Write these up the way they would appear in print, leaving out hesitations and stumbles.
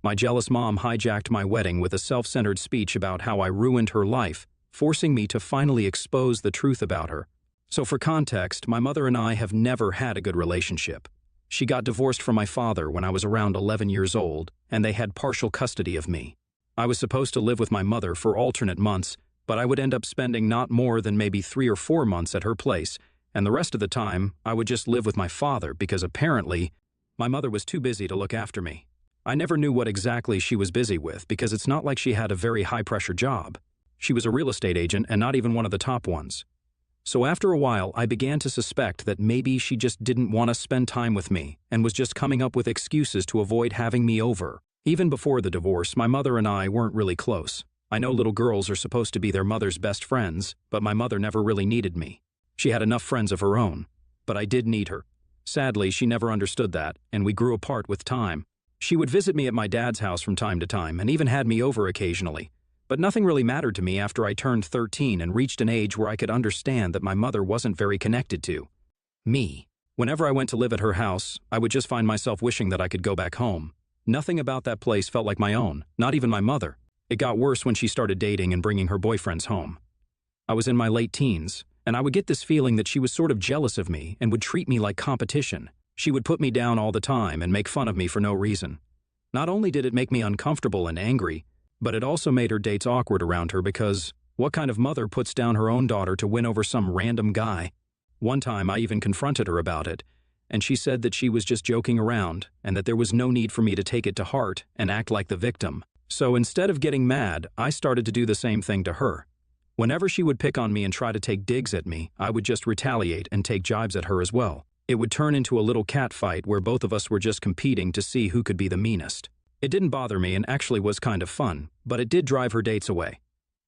My jealous mom hijacked my wedding with a self-centered speech about how I ruined her life, forcing me to finally expose the truth about her. So for context, my mother and I have never had a good relationship. She got divorced from my father when I was around 11 years old, and they had partial custody of me. I was supposed to live with my mother for alternate months, but I would end up spending not more than maybe 3 or 4 months at her place, and the rest of the time, I would just live with my father because apparently, my mother was too busy to look after me. I never knew what exactly she was busy with because it's not like she had a very high-pressure job. She was a real estate agent and not even one of the top ones. So after a while, I began to suspect that maybe she just didn't want to spend time with me and was just coming up with excuses to avoid having me over. Even before the divorce, my mother and I weren't really close. I know little girls are supposed to be their mother's best friends, but my mother never really needed me. She had enough friends of her own, but I did need her. Sadly, she never understood that, and we grew apart with time. She would visit me at my dad's house from time to time and even had me over occasionally. But nothing really mattered to me after I turned 13 and reached an age where I could understand that my mother wasn't very connected to me. Whenever I went to live at her house, I would just find myself wishing that I could go back home. Nothing about that place felt like my own, not even my mother. It got worse when she started dating and bringing her boyfriends home. I was in my late teens, and I would get this feeling that she was sort of jealous of me and would treat me like competition. She would put me down all the time and make fun of me for no reason. Not only did it make me uncomfortable and angry, but it also made her dates awkward around her because what kind of mother puts down her own daughter to win over some random guy? One time I even confronted her about it, and she said that she was just joking around and that there was no need for me to take it to heart and act like the victim. So instead of getting mad, I started to do the same thing to her. Whenever she would pick on me and try to take digs at me, I would just retaliate and take jibes at her as well. It would turn into a little cat fight where both of us were just competing to see who could be the meanest. It didn't bother me and actually was kind of fun, but it did drive her dates away.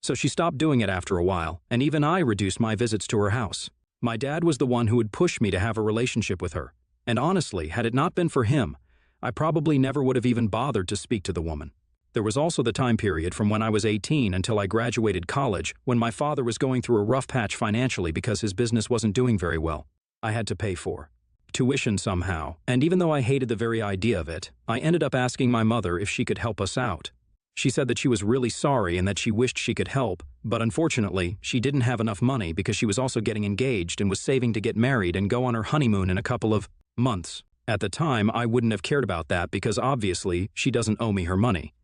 So she stopped doing it after a while, and even I reduced my visits to her house. My dad was the one who would push me to have a relationship with her, and honestly, had it not been for him, I probably never would have even bothered to speak to the woman. There was also the time period from when I was 18 until I graduated college when my father was going through a rough patch financially because his business wasn't doing very well. I had to pay for tuition somehow, and even though I hated the very idea of it, I ended up asking my mother if she could help us out. She said that she was really sorry and that she wished she could help, but unfortunately, she didn't have enough money because she was also getting engaged and was saving to get married and go on her honeymoon in a couple of months. At the time, I wouldn't have cared about that because obviously, she doesn't owe me her money.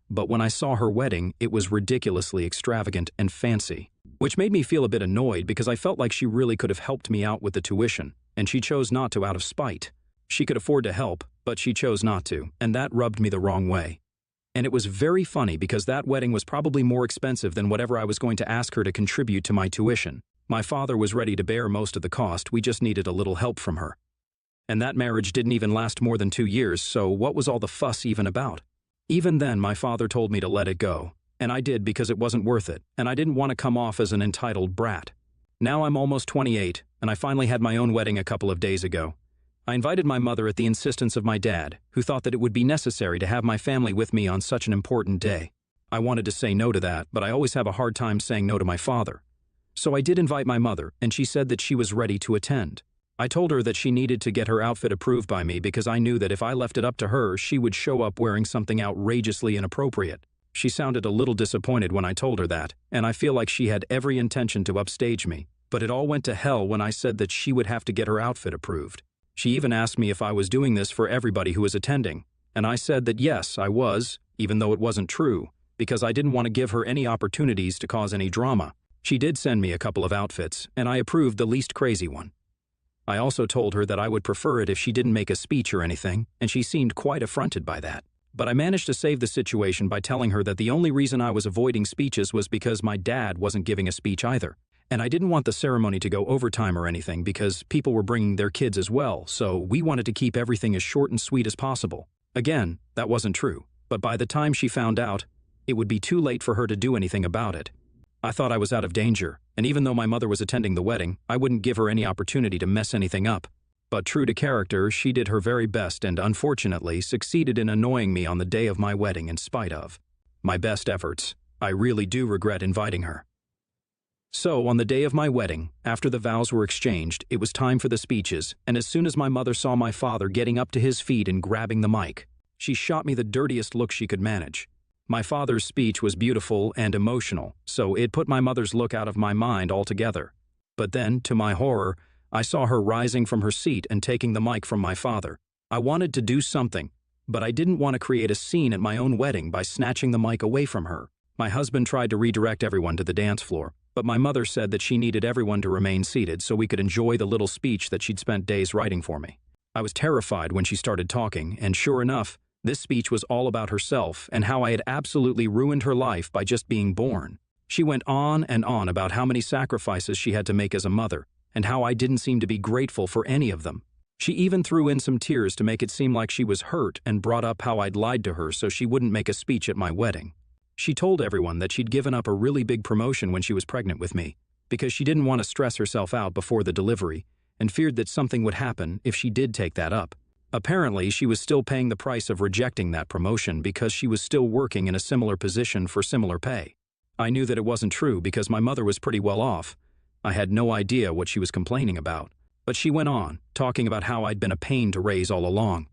But when I saw her wedding, it was ridiculously extravagant and fancy, which made me feel a bit annoyed because I felt like she really could have helped me out with the tuition, and she chose not to out of spite. She could afford to help, but she chose not to, and that rubbed me the wrong way. And it was very funny because that wedding was probably more expensive than whatever I was going to ask her to contribute to my tuition. My father was ready to bear most of the cost, we just needed a little help from her. And that marriage didn't even last more than 2 years, so what was all the fuss even about? Even then, my father told me to let it go, and I did because it wasn't worth it, and I didn't want to come off as an entitled brat. Now I'm almost 28, and I finally had my own wedding a couple of days ago. I invited my mother at the insistence of my dad, who thought that it would be necessary to have my family with me on such an important day. I wanted to say no to that, but I always have a hard time saying no to my father. So I did invite my mother, and she said that she was ready to attend. I told her that she needed to get her outfit approved by me because I knew that if I left it up to her, she would show up wearing something outrageously inappropriate. She sounded a little disappointed when I told her that, and I feel like she had every intention to upstage me, but it all went to hell when I said that she would have to get her outfit approved. She even asked me if I was doing this for everybody who was attending, and I said that yes, I was, even though it wasn't true, because I didn't want to give her any opportunities to cause any drama. She did send me a couple of outfits, and I approved the least crazy one. I also told her that I would prefer it if she didn't make a speech or anything, and she seemed quite affronted by that. But I managed to save the situation by telling her that the only reason I was avoiding speeches was because my dad wasn't giving a speech either. And I didn't want the ceremony to go overtime or anything because people were bringing their kids as well, so we wanted to keep everything as short and sweet as possible. Again, that wasn't true, but by the time she found out, it would be too late for her to do anything about it. I thought I was out of danger, and even though my mother was attending the wedding, I wouldn't give her any opportunity to mess anything up. But true to character, she did her very best and unfortunately succeeded in annoying me on the day of my wedding in spite of my best efforts. I really do regret inviting her. So, on the day of my wedding, after the vows were exchanged, it was time for the speeches, and as soon as my mother saw my father getting up to his feet and grabbing the mic, She shot me the dirtiest look she could manage. My father's speech was beautiful and emotional, so it put my mother's look out of my mind altogether. But then, to my horror, I saw her rising from her seat and taking the mic from my father. I wanted to do something, but I didn't want to create a scene at my own wedding by snatching the mic away from her. My husband tried to redirect everyone to the dance floor, but my mother said that she needed everyone to remain seated so we could enjoy the little speech that she'd spent days writing for me. I was terrified when she started talking, and sure enough, this speech was all about herself and how I had absolutely ruined her life by just being born. She went on and on about how many sacrifices she had to make as a mother, and how I didn't seem to be grateful for any of them. She even threw in some tears to make it seem like she was hurt and brought up how I'd lied to her so she wouldn't make a speech at my wedding. She told everyone that she'd given up a really big promotion when she was pregnant with me, because she didn't want to stress herself out before the delivery and feared that something would happen if she did take that up. Apparently, she was still paying the price of rejecting that promotion because she was still working in a similar position for similar pay. I knew that it wasn't true because my mother was pretty well off. I had no idea what she was complaining about. But she went on, talking about how I'd been a pain to raise all along.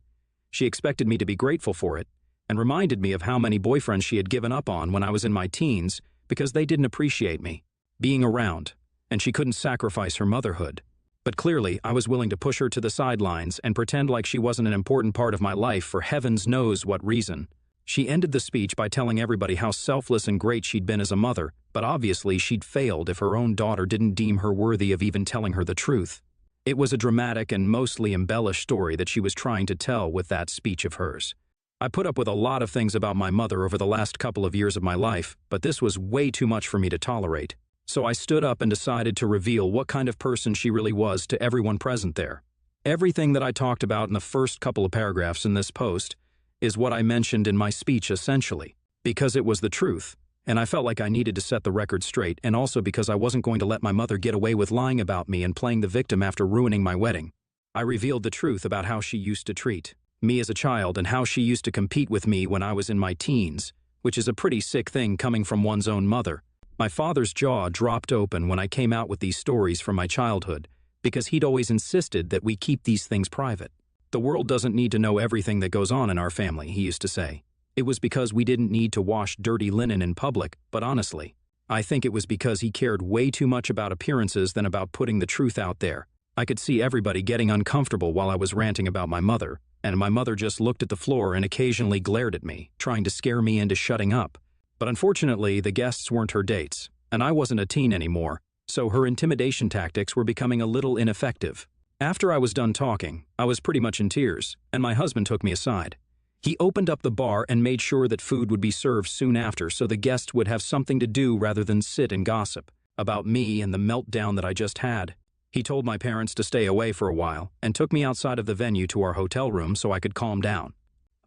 She expected me to be grateful for it, and reminded me of how many boyfriends she had given up on when I was in my teens because they didn't appreciate me being around, and she couldn't sacrifice her motherhood. But clearly, I was willing to push her to the sidelines and pretend like she wasn't an important part of my life for heavens knows what reason. She ended the speech by telling everybody how selfless and great she'd been as a mother, but obviously she'd failed if her own daughter didn't deem her worthy of even telling her the truth. It was a dramatic and mostly embellished story that she was trying to tell with that speech of hers. I put up with a lot of things about my mother over the last couple of years of my life, but this was way too much for me to tolerate. So I stood up and decided to reveal what kind of person she really was to everyone present there. Everything that I talked about in the first couple of paragraphs in this post is what I mentioned in my speech essentially, because it was the truth, and I felt like I needed to set the record straight, and also because I wasn't going to let my mother get away with lying about me and playing the victim after ruining my wedding. I revealed the truth about how she used to treat me as a child and how she used to compete with me when I was in my teens, which is a pretty sick thing coming from one's own mother. My father's jaw dropped open when I came out with these stories from my childhood, because he'd always insisted that we keep these things private. The world doesn't need to know everything that goes on in our family, he used to say. It was because we didn't need to wash dirty linen in public, but honestly, I think it was because he cared way too much about appearances than about putting the truth out there. I could see everybody getting uncomfortable while I was ranting about my mother, and my mother just looked at the floor and occasionally glared at me, trying to scare me into shutting up. But unfortunately, the guests weren't her dates, and I wasn't a teen anymore, so her intimidation tactics were becoming a little ineffective. After I was done talking, I was pretty much in tears, and my husband took me aside. He opened up the bar and made sure that food would be served soon after so the guests would have something to do rather than sit and gossip about me and the meltdown that I just had. He told my parents to stay away for a while and took me outside of the venue to our hotel room so I could calm down.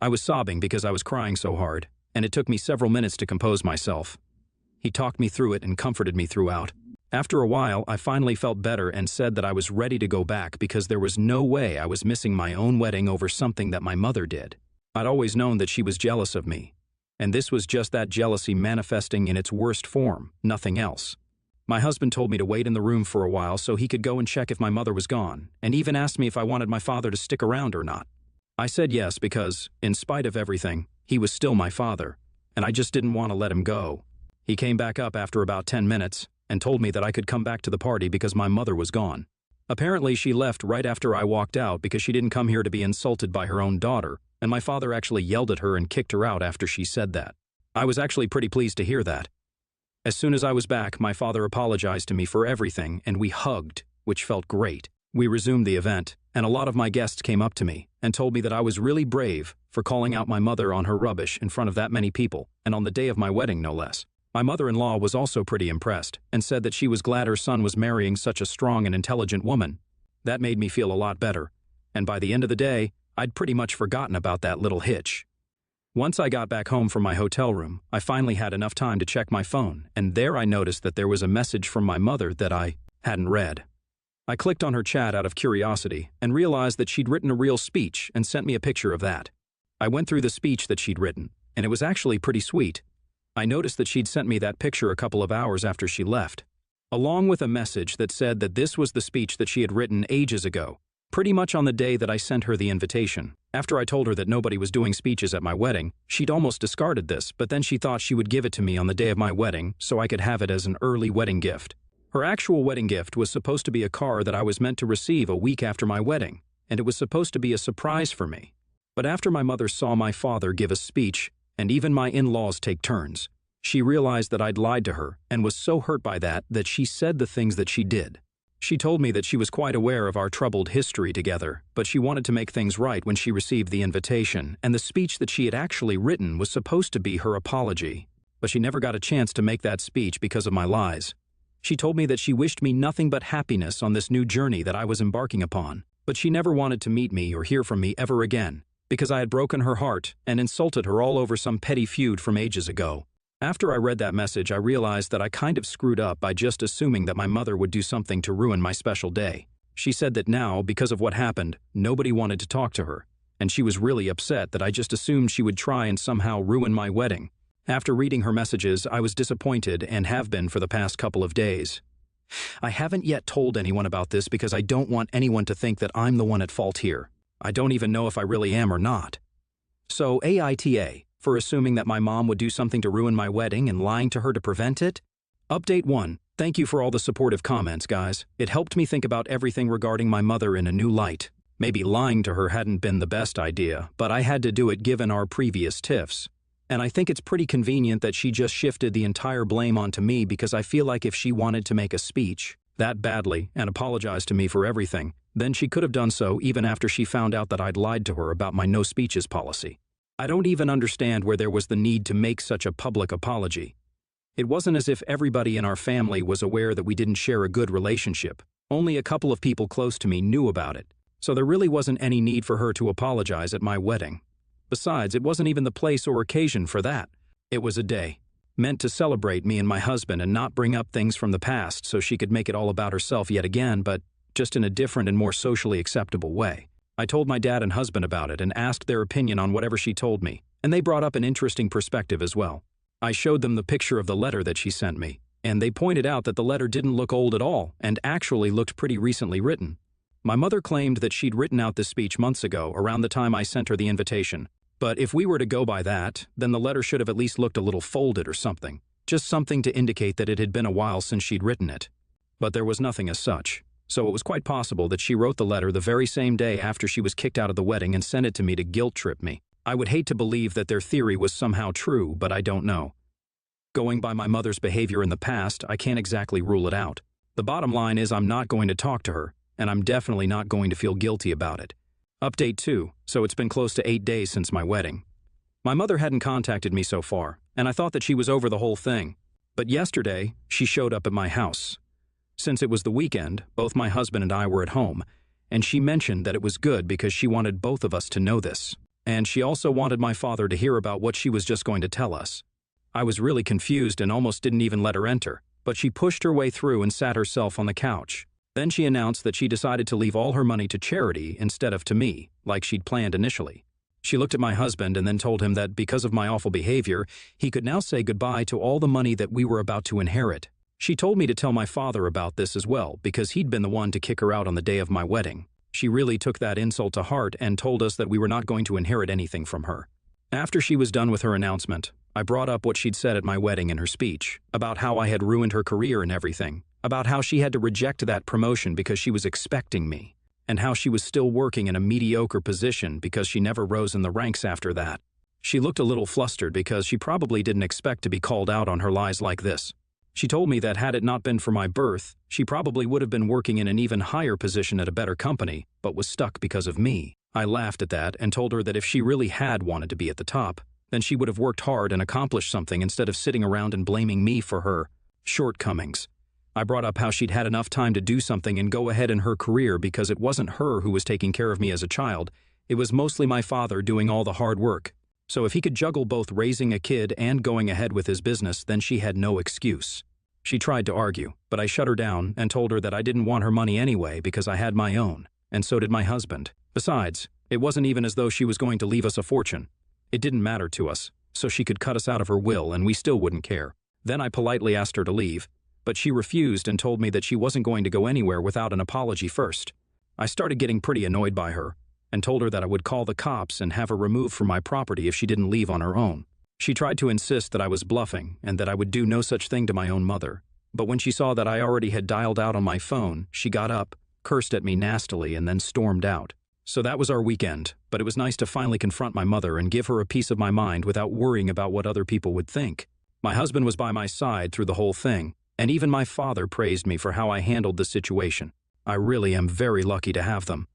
I was sobbing because I was crying so hard, and it took me several minutes to compose myself. He talked me through it and comforted me throughout. After a while, I finally felt better and said that I was ready to go back because there was no way I was missing my own wedding over something that my mother did. I'd always known that she was jealous of me, and this was just that jealousy manifesting in its worst form, nothing else. My husband told me to wait in the room for a while so he could go and check if my mother was gone, and even asked me if I wanted my father to stick around or not. I said yes because, in spite of everything, he was still my father, and I just didn't want to let him go. He came back up after about 10 minutes and told me that I could come back to the party because my mother was gone. Apparently, she left right after I walked out because she didn't come here to be insulted by her own daughter, and my father actually yelled at her and kicked her out after she said that. I was actually pretty pleased to hear that. As soon as I was back, my father apologized to me for everything, and we hugged, which felt great. We resumed the event, and a lot of my guests came up to me and told me that I was really brave for calling out my mother on her rubbish in front of that many people, and on the day of my wedding, no less. My mother-in-law was also pretty impressed and said that she was glad her son was marrying such a strong and intelligent woman. That made me feel a lot better, and by the end of the day, I'd pretty much forgotten about that little hitch. Once I got back home from my hotel room, I finally had enough time to check my phone, and there I noticed that there was a message from my mother that I hadn't read. I clicked on her chat out of curiosity and realized that she'd written a real speech and sent me a picture of that. I went through the speech that she'd written, and it was actually pretty sweet. I noticed that she'd sent me that picture a couple of hours after she left, along with a message that said that this was the speech that she had written ages ago, Pretty much on the day that I sent her the invitation. After I told her that nobody was doing speeches at my wedding, she'd almost discarded this, but then she thought she would give it to me on the day of my wedding so I could have it as an early wedding gift. Her actual wedding gift was supposed to be a car that I was meant to receive a week after my wedding, and it was supposed to be a surprise for me. But after my mother saw my father give a speech, and even my in-laws take turns, she realized that I'd lied to her and was so hurt by that she said the things that she did. She told me that she was quite aware of our troubled history together, but she wanted to make things right when she received the invitation, and the speech that she had actually written was supposed to be her apology. But she never got a chance to make that speech because of my lies. She told me that she wished me nothing but happiness on this new journey that I was embarking upon, but she never wanted to meet me or hear from me ever again, because I had broken her heart and insulted her all over some petty feud from ages ago. After I read that message, I realized that I kind of screwed up by just assuming that my mother would do something to ruin my special day. She said that now, because of what happened, nobody wanted to talk to her, and she was really upset that I just assumed she would try and somehow ruin my wedding. After reading her messages, I was disappointed and have been for the past couple of days. I haven't yet told anyone about this because I don't want anyone to think that I'm the one at fault here. I don't even know if I really am or not. So AITA. For assuming that my mom would do something to ruin my wedding and lying to her to prevent it? Update 1. Thank you for all the supportive comments, guys. It helped me think about everything regarding my mother in a new light. Maybe lying to her hadn't been the best idea, but I had to do it given our previous tiffs. And I think it's pretty convenient that she just shifted the entire blame onto me because I feel like if she wanted to make a speech that badly and apologize to me for everything, then she could have done so even after she found out that I'd lied to her about my no speeches policy. I don't even understand where there was the need to make such a public apology. It wasn't as if everybody in our family was aware that we didn't share a good relationship. Only a couple of people close to me knew about it, so there really wasn't any need for her to apologize at my wedding. Besides, it wasn't even the place or occasion for that. It was a day meant to celebrate me and my husband and not bring up things from the past so she could make it all about herself yet again, but just in a different and more socially acceptable way. I told my dad and husband about it and asked their opinion on whatever she told me, and they brought up an interesting perspective as well. I showed them the picture of the letter that she sent me, and they pointed out that the letter didn't look old at all and actually looked pretty recently written. My mother claimed that she'd written out this speech months ago, around the time I sent her the invitation. But if we were to go by that, then the letter should have at least looked a little folded or something, just something to indicate that it had been a while since she'd written it. But there was nothing as such. So it was quite possible that she wrote the letter the very same day after she was kicked out of the wedding and sent it to me to guilt-trip me. I would hate to believe that their theory was somehow true, but I don't know. Going by my mother's behavior in the past, I can't exactly rule it out. The bottom line is I'm not going to talk to her, and I'm definitely not going to feel guilty about it. Update 2. So it's been close to 8 days since my wedding. My mother hadn't contacted me so far, and I thought that she was over the whole thing. But yesterday, she showed up at my house. Since it was the weekend, both my husband and I were at home, and she mentioned that it was good because she wanted both of us to know this. And she also wanted my father to hear about what she was just going to tell us. I was really confused and almost didn't even let her enter, but she pushed her way through and sat herself on the couch. Then she announced that she decided to leave all her money to charity instead of to me, like she'd planned initially. She looked at my husband and then told him that because of my awful behavior, he could now say goodbye to all the money that we were about to inherit. She told me to tell my father about this as well, because he'd been the one to kick her out on the day of my wedding. She really took that insult to heart and told us that we were not going to inherit anything from her. After she was done with her announcement, I brought up what she'd said at my wedding in her speech, about how I had ruined her career and everything, about how she had to reject that promotion because she was expecting me, and how she was still working in a mediocre position because she never rose in the ranks after that. She looked a little flustered because she probably didn't expect to be called out on her lies like this. She told me that had it not been for my birth, she probably would have been working in an even higher position at a better company, but was stuck because of me. I laughed at that and told her that if she really had wanted to be at the top, then she would have worked hard and accomplished something instead of sitting around and blaming me for her shortcomings. I brought up how she'd had enough time to do something and go ahead in her career because it wasn't her who was taking care of me as a child, it was mostly my father doing all the hard work. So if he could juggle both raising a kid and going ahead with his business, then she had no excuse. She tried to argue, but I shut her down and told her that I didn't want her money anyway because I had my own, and so did my husband. Besides, it wasn't even as though she was going to leave us a fortune. It didn't matter to us, so she could cut us out of her will and we still wouldn't care. Then I politely asked her to leave, but she refused and told me that she wasn't going to go anywhere without an apology first. I started getting pretty annoyed by her and told her that I would call the cops and have her removed from my property if she didn't leave on her own. She tried to insist that I was bluffing and that I would do no such thing to my own mother. But when she saw that I already had dialed out on my phone, she got up, cursed at me nastily, and then stormed out. So that was our weekend, but it was nice to finally confront my mother and give her a piece of my mind without worrying about what other people would think. My husband was by my side through the whole thing, and even my father praised me for how I handled the situation. I really am very lucky to have them.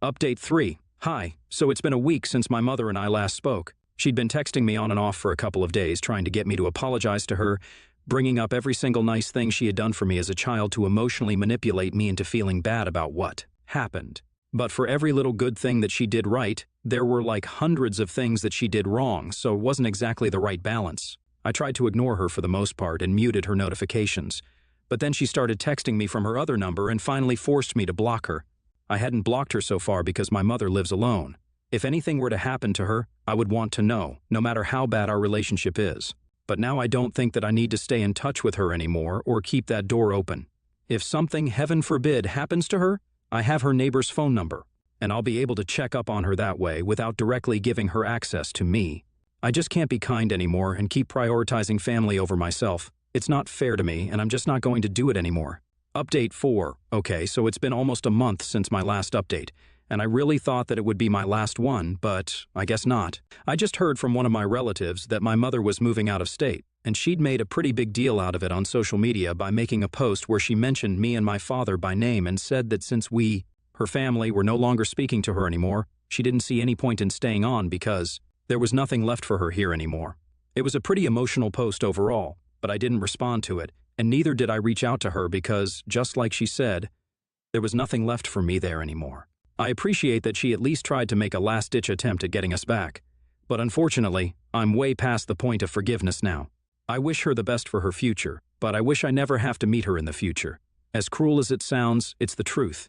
Update 3. Hi, so it's been a week since my mother and I last spoke. She'd been texting me on and off for a couple of days, trying to get me to apologize to her, bringing up every single nice thing she had done for me as a child to emotionally manipulate me into feeling bad about what happened. But for every little good thing that she did right, there were like hundreds of things that she did wrong, so it wasn't exactly the right balance. I tried to ignore her for the most part and muted her notifications. But then she started texting me from her other number and finally forced me to block her. I hadn't blocked her so far because my mother lives alone. If anything were to happen to her, I would want to know, no matter how bad our relationship is. But now I don't think that I need to stay in touch with her anymore or keep that door open. If something, heaven forbid, happens to her, I have her neighbor's phone number, and I'll be able to check up on her that way without directly giving her access to me. I just can't be kind anymore and keep prioritizing family over myself. It's not fair to me, and I'm just not going to do it anymore. Update 4. Okay, so it's been almost a month since my last update, and I really thought that it would be my last one, but I guess not. I just heard from one of my relatives that my mother was moving out of state, and she'd made a pretty big deal out of it on social media by making a post where she mentioned me and my father by name and said that since we, her family, were no longer speaking to her anymore, she didn't see any point in staying on because there was nothing left for her here anymore. It was a pretty emotional post overall, but I didn't respond to it, and neither did I reach out to her because, just like she said, there was nothing left for me there anymore. I appreciate that she at least tried to make a last-ditch attempt at getting us back, but unfortunately, I'm way past the point of forgiveness now. I wish her the best for her future, but I wish I never have to meet her in the future. As cruel as it sounds, it's the truth.